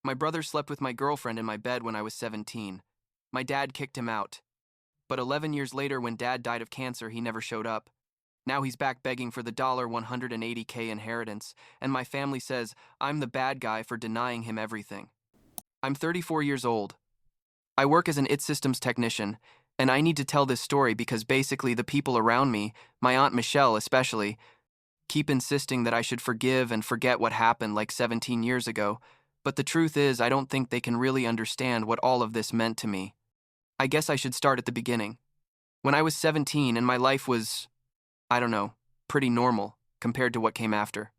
My brother slept with my girlfriend in my bed when I was 17. My dad kicked him out. But 11 years later, when dad died of cancer, he never showed up. Now he's back begging for the $180K inheritance, and my family says I'm the bad guy for denying him everything. I'm 34 years old. I work as an IT systems technician, and I need to tell this story because basically the people around me, my Aunt Michelle especially, keep insisting that I should forgive and forget what happened like 17 years ago, but the truth is I don't think they can really understand what all of this meant to me. I guess I should start at the beginning. When I was 17 and my life was, I don't know, pretty normal compared to what came after.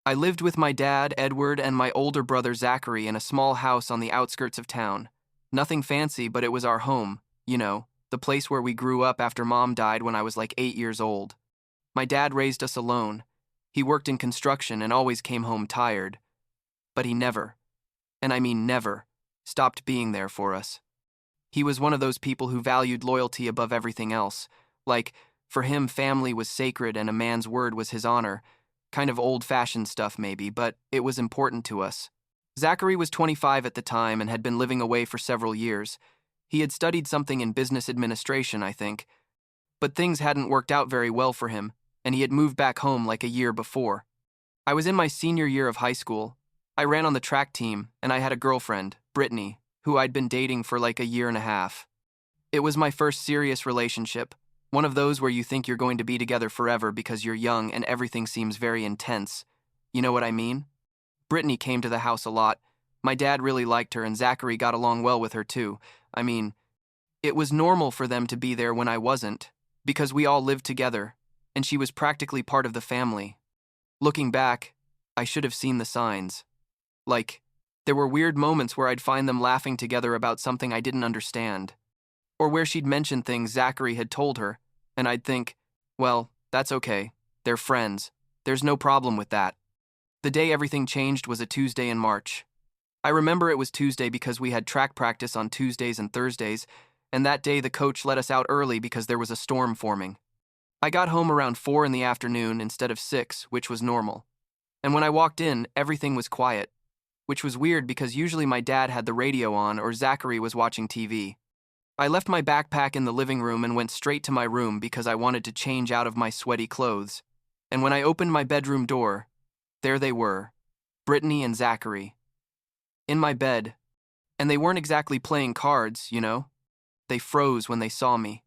I lived with my dad, Edward, and my older brother, Zachary, in a small house on the outskirts of town. Nothing fancy, but it was our home, the place where we grew up after Mom died when I was like 8 years old. My dad raised us alone. He worked in construction and always came home tired. But he never, and I mean never, stopped being there for us. He was one of those people who valued loyalty above everything else. Like, for him, family was sacred and a man's word was his honor. Kind of old-fashioned stuff maybe, but it was important to us. Zachary was 25 at the time and had been living away for several years. He had studied something in business administration, I think. But things hadn't worked out very well for him, and he had moved back home like a year before. I was in my senior year of high school. I ran on the track team, and I had a girlfriend, Brittany, who I'd been dating for like a year and a half. It was my first serious relationship, one of those where you think you're going to be together forever because you're young and everything seems very intense. You know what I mean? Brittany came to the house a lot. My dad really liked her and Zachary got along well with her too. I mean, it was normal for them to be there when I wasn't, because we all lived together, and she was practically part of the family. Looking back, I should have seen the signs. Like, there were weird moments where I'd find them laughing together about something I didn't understand. Or where she'd mention things Zachary had told her, and I'd think, well, that's okay. They're friends. There's no problem with that. The day everything changed was a Tuesday in March. I remember it was Tuesday because we had track practice on Tuesdays and Thursdays, and that day the coach let us out early because there was a storm forming. I got home around 4 in the afternoon instead of 6, which was normal. And when I walked in, everything was quiet, which was weird because usually my dad had the radio on or Zachary was watching TV. I left my backpack in the living room and went straight to my room because I wanted to change out of my sweaty clothes. And when I opened my bedroom door, there they were, Brittany and Zachary. In my bed. And they weren't exactly playing cards, They froze when they saw me.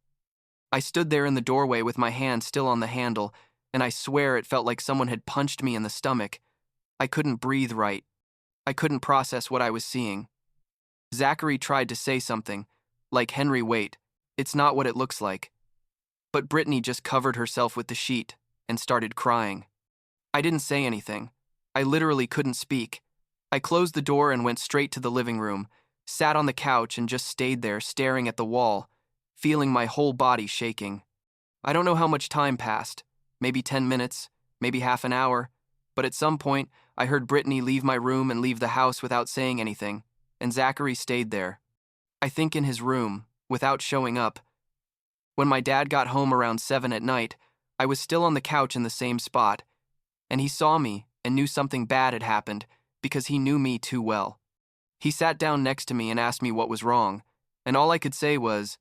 I stood there in the doorway with my hand still on the handle, and I swear it felt like someone had punched me in the stomach. I couldn't breathe right. I couldn't process what I was seeing. Zachary tried to say something, like, Henry, wait, it's not what it looks like. But Brittany just covered herself with the sheet and started crying. I didn't say anything. I literally couldn't speak. I closed the door and went straight to the living room, sat on the couch and just stayed there staring at the wall, feeling my whole body shaking. I don't know how much time passed, maybe 10 minutes, maybe half an hour, but at some point I heard Brittany leave my room and leave the house without saying anything, and Zachary stayed there. I think in his room, without showing up. When my dad got home around 7 at night, I was still on the couch in the same spot, and he saw me and knew something bad had happened because he knew me too well. He sat down next to me and asked me what was wrong, and all I could say was,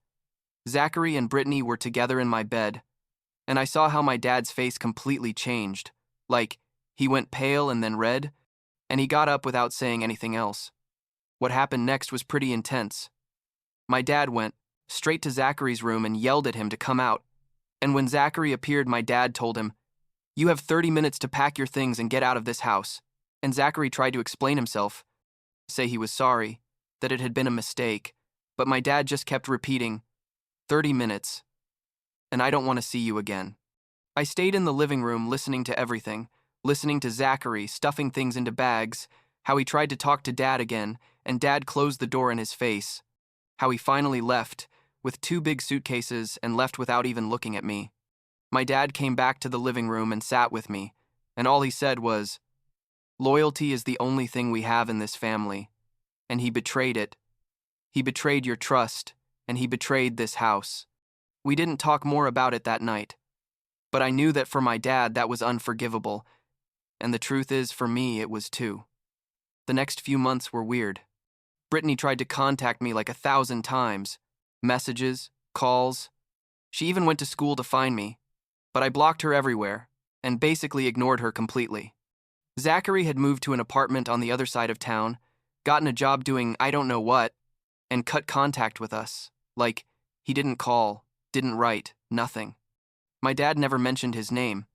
Zachary and Brittany were together in my bed, and I saw how my dad's face completely changed, like, he went pale and then red, and he got up without saying anything else. What happened next was pretty intense. My dad went straight to Zachary's room and yelled at him to come out, and when Zachary appeared, my dad told him, "You have 30 minutes to pack your things and get out of this house." And Zachary tried to explain himself, say he was sorry, that it had been a mistake, but my dad just kept repeating, 30 minutes, and I don't want to see you again. I stayed in the living room listening to everything, listening to Zachary stuffing things into bags, how he tried to talk to Dad again, and Dad closed the door in his face, how he finally left, with 2 big suitcases and left without even looking at me. My dad came back to the living room and sat with me, and all he said was, "Loyalty is the only thing we have in this family, and he betrayed it. He betrayed your trust, and he betrayed this house." We didn't talk more about it that night, but I knew that for my dad that was unforgivable, and the truth is, for me, it was too. The next few months were weird. Brittany tried to contact me like 1,000 times. Messages, calls. She even went to school to find me, but I blocked her everywhere and basically ignored her completely. Zachary had moved to an apartment on the other side of town, gotten a job doing I don't know what, and cut contact with us. Like, he didn't call, didn't write, nothing. My dad never mentioned his name.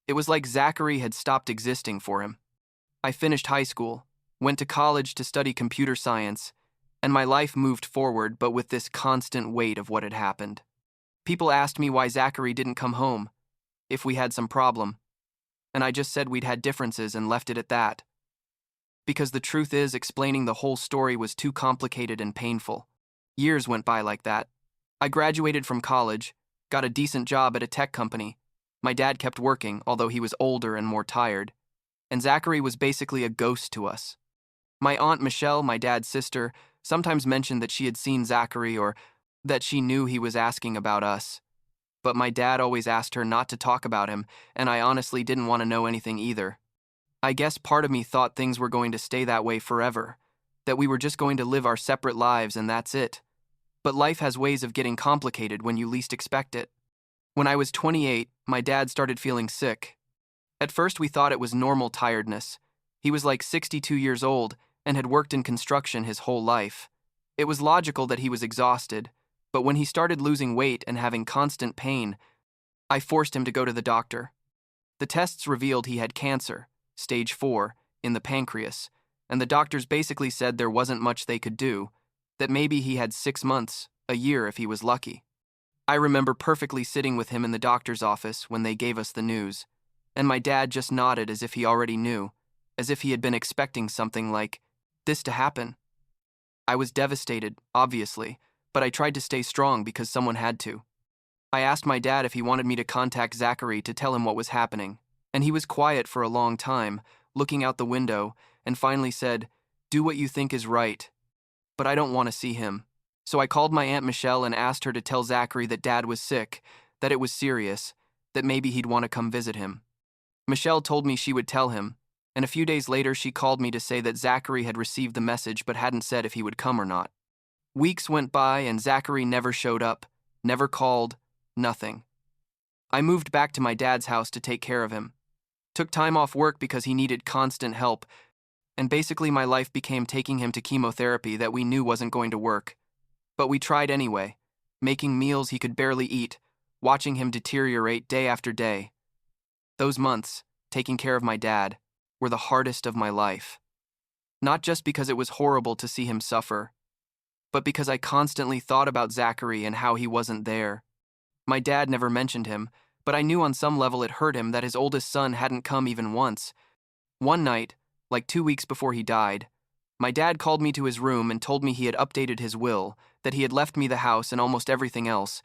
It was like Zachary had stopped existing for him. I finished high school, went to college to study computer science, and my life moved forward, but with this constant weight of what had happened. People asked me why Zachary didn't come home, if we had some problem, and I just said we'd had differences and left it at that. Because the truth is, explaining the whole story was too complicated and painful. Years went by like that. I graduated from college, got a decent job at a tech company. My dad kept working, although he was older and more tired, and Zachary was basically a ghost to us. My aunt Michelle, my dad's sister, sometimes mentioned that she had seen Zachary or that she knew he was asking about us. But my dad always asked her not to talk about him, and I honestly didn't want to know anything either. I guess part of me thought things were going to stay that way forever, that we were just going to live our separate lives and that's it. But life has ways of getting complicated when you least expect it. When I was 28, my dad started feeling sick. At first we thought it was normal tiredness. He was like 62 years old and had worked in construction his whole life. It was logical that he was exhausted, but when he started losing weight and having constant pain, I forced him to go to the doctor. The tests revealed he had cancer, stage 4, in the pancreas, and the doctors basically said there wasn't much they could do, that maybe he had 6 months, a year if he was lucky. I remember perfectly sitting with him in the doctor's office when they gave us the news, and my dad just nodded as if he already knew, as if he had been expecting something like this to happen. I was devastated, obviously, but I tried to stay strong because someone had to. I asked my dad if he wanted me to contact Zachary to tell him what was happening, and he was quiet for a long time, looking out the window, and finally said, "Do what you think is right, but I don't want to see him." So I called my Aunt Michelle and asked her to tell Zachary that Dad was sick, that it was serious, that maybe he'd want to come visit him. Michelle told me she would tell him, and a few days later she called me to say that Zachary had received the message but hadn't said if he would come or not. Weeks went by and Zachary never showed up, never called, nothing. I moved back to my dad's house to take care of him. Took time off work because he needed constant help, and basically my life became taking him to chemotherapy that we knew wasn't going to work. But we tried anyway, making meals he could barely eat, watching him deteriorate day after day. Those months, taking care of my dad, were the hardest of my life. Not just because it was horrible to see him suffer, but because I constantly thought about Zachary and how he wasn't there. My dad never mentioned him, but I knew on some level it hurt him that his oldest son hadn't come even once. One night, like 2 weeks before he died, my dad called me to his room and told me he had updated his will, that he had left me the house and almost everything else,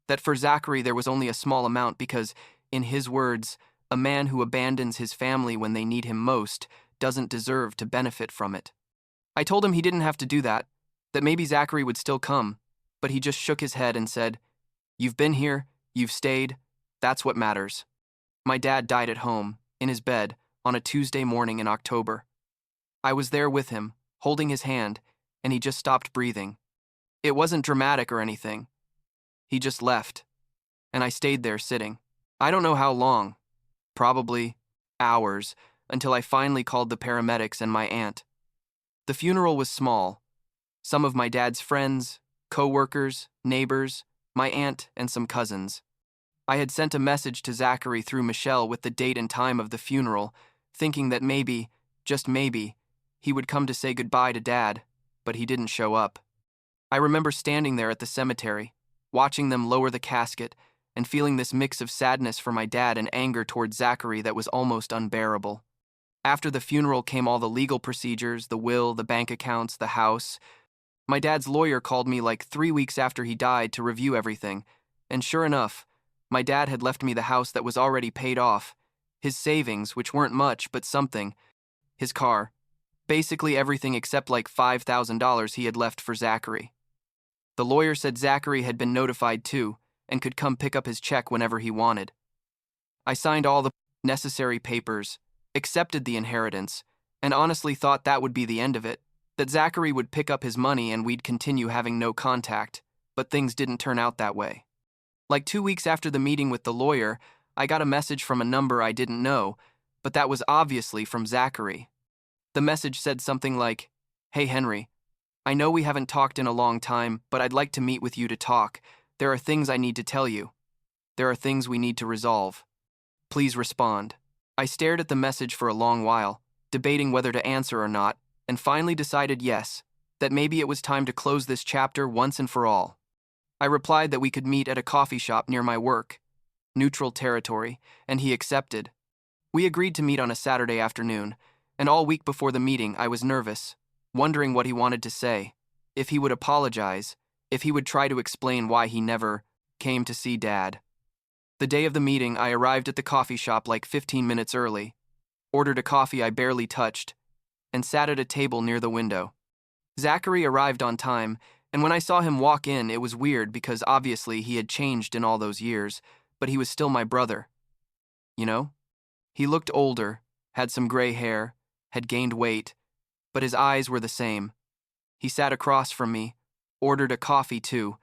that for Zachary there was only a small amount because, in his words, a man who abandons his family when they need him most doesn't deserve to benefit from it. I told him he didn't have to do that maybe Zachary would still come, but he just shook his head and said, "You've been here, you've stayed, that's what matters." My dad died at home, in his bed, on a Tuesday morning in October. I was there with him, holding his hand, and he just stopped breathing. It wasn't dramatic or anything. He just left, and I stayed there sitting. I don't know how long, probably hours, until I finally called the paramedics and my aunt. The funeral was small. Some of my dad's friends, co-workers, neighbors, my aunt, and some cousins. I had sent a message to Zachary through Michelle with the date and time of the funeral, thinking that maybe, just maybe, he would come to say goodbye to Dad, but he didn't show up. I remember standing there at the cemetery, watching them lower the casket, and feeling this mix of sadness for my dad and anger toward Zachary that was almost unbearable. After the funeral came all the legal procedures, the will, the bank accounts, the house. My dad's lawyer called me like 3 weeks after he died to review everything, and sure enough, my dad had left me the house that was already paid off, his savings, which weren't much but something, his car, basically everything except like $5,000 he had left for Zachary. The lawyer said Zachary had been notified too, and could come pick up his check whenever he wanted. I signed all the necessary papers, accepted the inheritance, and honestly thought that would be the end of it, that Zachary would pick up his money and we'd continue having no contact, but things didn't turn out that way. Like 2 weeks after the meeting with the lawyer, I got a message from a number I didn't know, but that was obviously from Zachary. The message said something like, "Hey Henry, I know we haven't talked in a long time, but I'd like to meet with you to talk. There are things I need to tell you. There are things we need to resolve. Please respond." I stared at the message for a long while, debating whether to answer or not, and finally decided yes, that maybe it was time to close this chapter once and for all. I replied that we could meet at a coffee shop near my work, neutral territory, and he accepted. We agreed to meet on a Saturday afternoon, and all week before the meeting I was nervous, wondering what he wanted to say, if he would apologize, if he would try to explain why he never came to see Dad. The day of the meeting, I arrived at the coffee shop like 15 minutes early, ordered a coffee I barely touched, and sat at a table near the window. Zachary arrived on time, and when I saw him walk in, it was weird because obviously he had changed in all those years, but he was still my brother. You know? He looked older, had some gray hair, had gained weight, but his eyes were the same. He sat across from me, ordered a coffee too,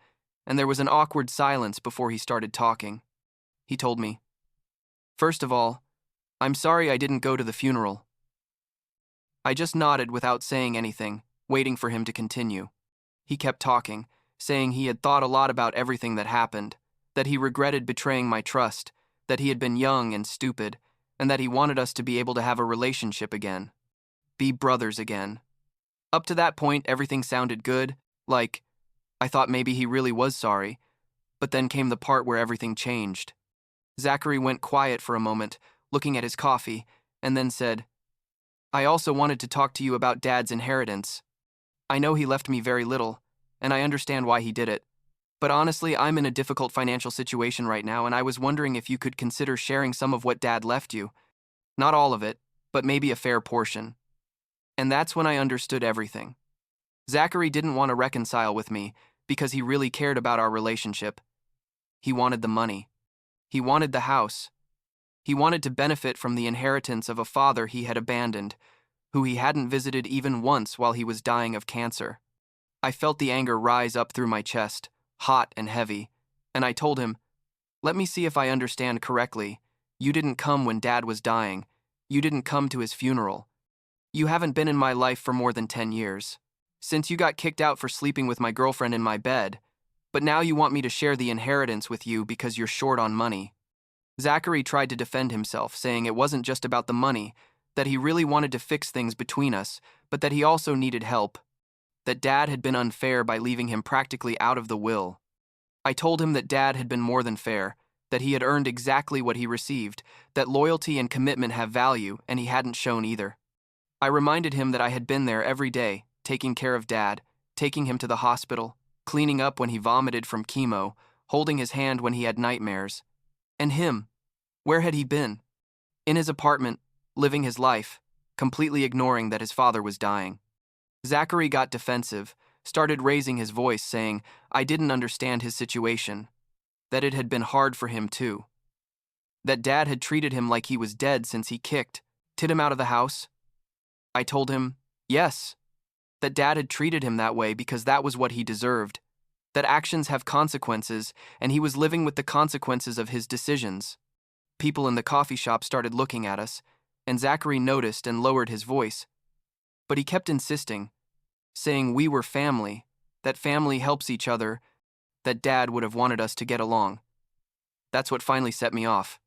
and there was an awkward silence before he started talking. He told me, "First of all, I'm sorry I didn't go to the funeral." I just nodded without saying anything, waiting for him to continue. He kept talking, saying he had thought a lot about everything that happened, that he regretted betraying my trust, that he had been young and stupid, and that he wanted us to be able to have a relationship again. Be brothers again. Up to that point, everything sounded good, like, I thought maybe he really was sorry, but then came the part where everything changed. Zachary went quiet for a moment, looking at his coffee, and then said, "I also wanted to talk to you about Dad's inheritance. I know he left me very little, and I understand why he did it. But honestly, I'm in a difficult financial situation right now, and I was wondering if you could consider sharing some of what Dad left you. Not all of it, but maybe a fair portion." And that's when I understood everything. Zachary didn't want to reconcile with me because he really cared about our relationship. He wanted the money. He wanted the house. He wanted to benefit from the inheritance of a father he had abandoned, who he hadn't visited even once while he was dying of cancer. I felt the anger rise up through my chest, hot and heavy, and I told him, "Let me see if I understand correctly. You didn't come when Dad was dying. You didn't come to his funeral. You haven't been in my life for more than 10 years. Since you got kicked out for sleeping with my girlfriend in my bed, but now you want me to share the inheritance with you because you're short on money." Zachary tried to defend himself, saying it wasn't just about the money, that he really wanted to fix things between us, but that he also needed help, that Dad had been unfair by leaving him practically out of the will. I told him that Dad had been more than fair, that he had earned exactly what he received, that loyalty and commitment have value, and he hadn't shown either. I reminded him that I had been there every day, taking care of Dad, taking him to the hospital, cleaning up when he vomited from chemo, holding his hand when he had nightmares. And him, where had he been? In his apartment, living his life, completely ignoring that his father was dying. Zachary got defensive, started raising his voice, saying I didn't understand his situation, that it had been hard for him too, that Dad had treated him like he was dead since he kicked him out of the house. I told him, yes, that Dad had treated him that way because that was what he deserved, that actions have consequences, and he was living with the consequences of his decisions. People in the coffee shop started looking at us, and Zachary noticed and lowered his voice. But he kept insisting, saying we were family, that family helps each other, that Dad would have wanted us to get along. That's what finally set me off.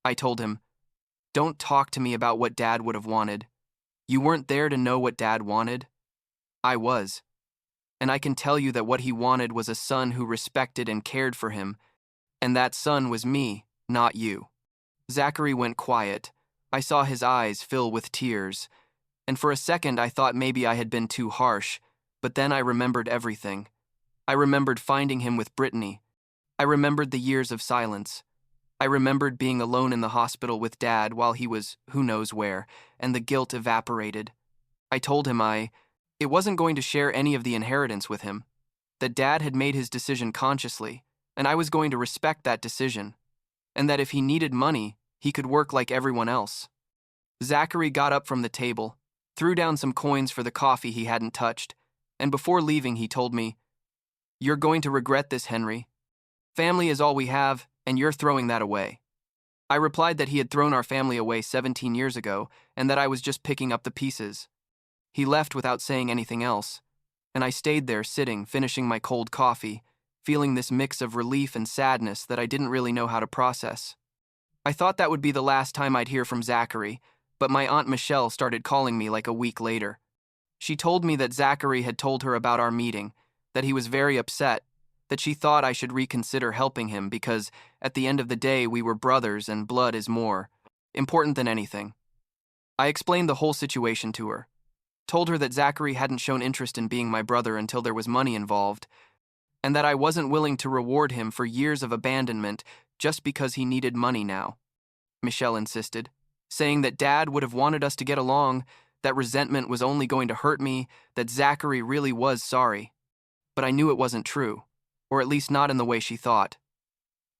I told him, don't talk to me about what Dad would have wanted. You weren't there to know what Dad wanted. I was. And I can tell you that what he wanted was a son who respected and cared for him, and that son was me, not you. Zachary went quiet. I saw his eyes fill with tears, and for a second I thought maybe I had been too harsh, but then I remembered everything. I remembered finding him with Brittany. I remembered the years of silence. I remembered being alone in the hospital with Dad while he was who knows where, and the guilt evaporated. I told him it wasn't going to share any of the inheritance with him, that Dad had made his decision consciously, and I was going to respect that decision, and that if he needed money, he could work like everyone else. Zachary got up from the table, threw down some coins for the coffee he hadn't touched, and before leaving he told me, "You're going to regret this, Henry. Family is all we have, and you're throwing that away." I replied that he had thrown our family away 17 years ago, and that I was just picking up the pieces. He left without saying anything else, and I stayed there sitting, finishing my cold coffee, feeling this mix of relief and sadness that I didn't really know how to process. I thought that would be the last time I'd hear from Zachary, but my Aunt Michelle started calling me like a week later. She told me that Zachary had told her about our meeting, that he was very upset, that she thought I should reconsider helping him because, at the end of the day, we were brothers and blood is more important than anything. I explained the whole situation to her, told her that Zachary hadn't shown interest in being my brother until there was money involved, and that I wasn't willing to reward him for years of abandonment just because he needed money now. Michelle insisted, saying that Dad would have wanted us to get along, that resentment was only going to hurt me, that Zachary really was sorry. But I knew it wasn't true, or at least not in the way she thought.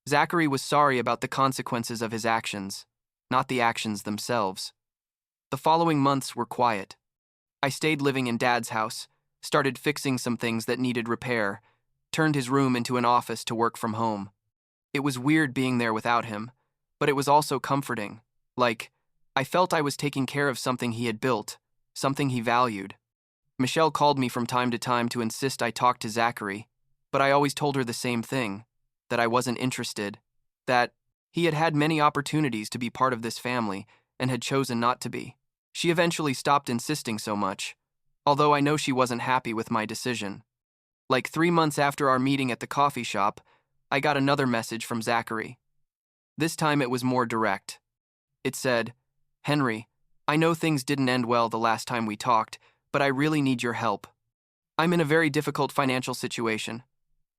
Zachary was sorry about the consequences of his actions, not the actions themselves. The following months were quiet. I stayed living in Dad's house, started fixing some things that needed repair, turned his room into an office to work from home. It was weird being there without him, but it was also comforting. Like, I felt I was taking care of something he had built, something he valued. Michelle called me from time to time to insist I talk to Zachary, but I always told her the same thing, that I wasn't interested, that he had had many opportunities to be part of this family and had chosen not to be. She eventually stopped insisting so much, although I know she wasn't happy with my decision. Like 3 months after our meeting at the coffee shop, I got another message from Zachary. This time it was more direct. It said, "Henry, I know things didn't end well the last time we talked, but I really need your help. I'm in a very difficult financial situation.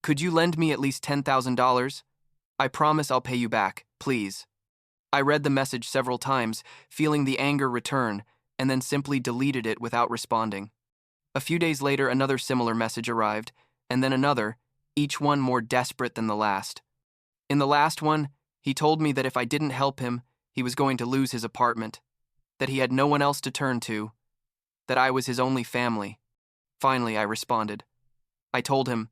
Could you lend me at least $10,000? I promise I'll pay you back, please." I read the message several times, feeling the anger return, and then simply deleted it without responding. A few days later, another similar message arrived, and then another, each one more desperate than the last. In the last one, he told me that if I didn't help him, he was going to lose his apartment, that he had no one else to turn to, that I was his only family. Finally, I responded. I told him,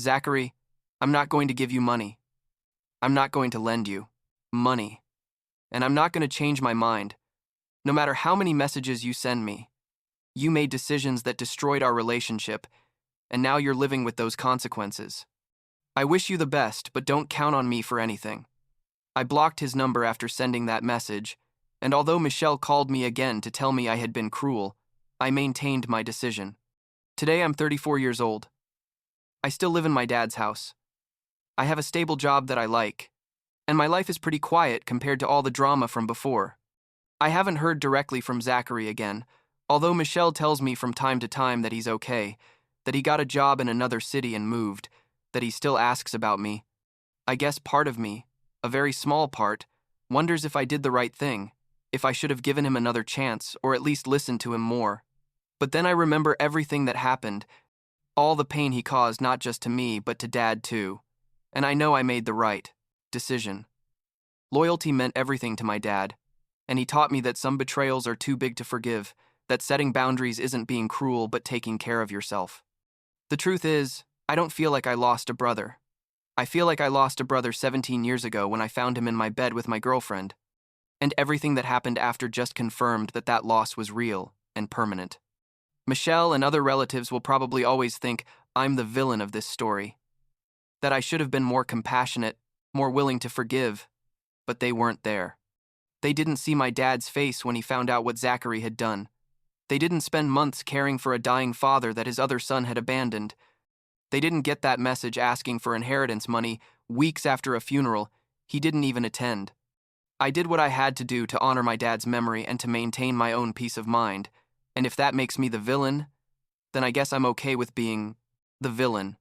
"Zachary, I'm not going to give you money. I'm not going to lend you money. And I'm not going to change my mind. No matter how many messages you send me, you made decisions that destroyed our relationship, and now you're living with those consequences. I wish you the best, but don't count on me for anything." I blocked his number after sending that message, and although Michelle called me again to tell me I had been cruel, I maintained my decision. Today I'm 34 years old. I still live in my dad's house. I have a stable job that I like, and my life is pretty quiet compared to all the drama from before. I haven't heard directly from Zachary again, although Michelle tells me from time to time that he's okay, that he got a job in another city and moved, that he still asks about me. I guess part of me, a very small part, wonders if I did the right thing, if I should have given him another chance or at least listened to him more. But then I remember everything that happened, all the pain he caused not just to me but to Dad too, and I know I made the right decision. Loyalty meant everything to my dad, and he taught me that some betrayals are too big to forgive, that setting boundaries isn't being cruel but taking care of yourself. The truth is, I don't feel like I lost a brother. I feel like I lost a brother 17 years ago when I found him in my bed with my girlfriend, and everything that happened after just confirmed that that loss was real and permanent. Michelle and other relatives will probably always think I'm the villain of this story, that I should have been more compassionate, more willing to forgive, but they weren't there. They didn't see my dad's face when he found out what Zachary had done. They didn't spend months caring for a dying father that his other son had abandoned. They didn't get that message asking for inheritance money weeks after a funeral he didn't even attend. I did what I had to do to honor my dad's memory and to maintain my own peace of mind, and if that makes me the villain, then I guess I'm okay with being the villain.